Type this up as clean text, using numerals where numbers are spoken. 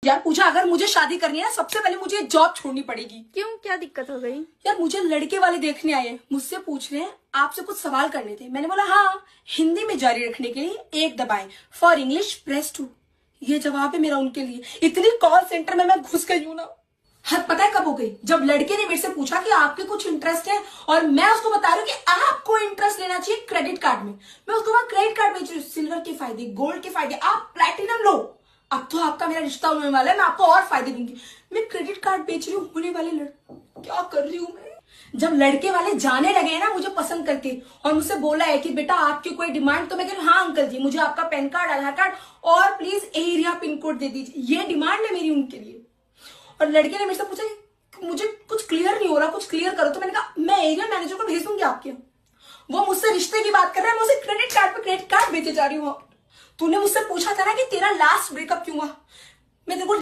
यार पूजा, अगर मुझे शादी करनी है ना, सबसे पहले मुझे जॉब छोड़नी पड़ेगी। क्यों, क्या दिक्कत हो गई? यार मुझे लड़के वाले देखने आए हैं, मुझसे पूछ रहे हैं आपसे कुछ सवाल करने थे। मैंने बोला हाँ, हिंदी में जारी रखने के लिए 1 दबाएं, फॉर इंग्लिश प्रेस 2। ये जवाब है मेरा उनके लिए। इतनी कॉल सेंटर में मैं घुस गई हूँ ना। हद पता है कब हो गई? जब लड़के ने मेरे से पूछा कि आपके कुछ इंटरेस्ट है, और मैं उसको बता रही हूँ कि आपको इंटरेस्ट लेना चाहिए क्रेडिट कार्ड में। मैं उसको वहां क्रेडिट कार्ड बेच रही हूँ, सिल्वर के फायदे, गोल्ड के फायदे, आप प्लैटिनम लो। अब तो आपका मेरा रिश्ता होने वाला है, मैं आपको और फायदे दूंगी। मैं क्रेडिट कार्ड बेच रही हूँ होने वाले क्या कर रही हूँ मैं? जब लड़के वाले जाने लगे हैं ना मुझे पसंद करके, और मुझसे बोला है कि बेटा आपकी कोई डिमांड, तो मैं कह रही हूँ हाँ अंकल जी, मुझे आपका पैन कार्ड, आधार कार्ड और प्लीज एरिया पिन कोड दे दीजिए। ये डिमांड है मेरी उनके लिए। और लड़के ने मेरे से पूछा कि मुझे कुछ क्लियर नहीं हो रहा, कुछ क्लियर करो। तो मैंने कहा मैं एरिया मैनेजर को भेज दूंगी आपके। वो मुझसे रिश्ते की बात कर रहा है, मैं उसे क्रेडिट कार्ड पे क्रेडिट कार्ड बेचे जा रही हूँ। तूने मुझसे पूछा था ना कि तेरा लास्ट ब्रेकअप क्यों हुआ, मैं तेरे को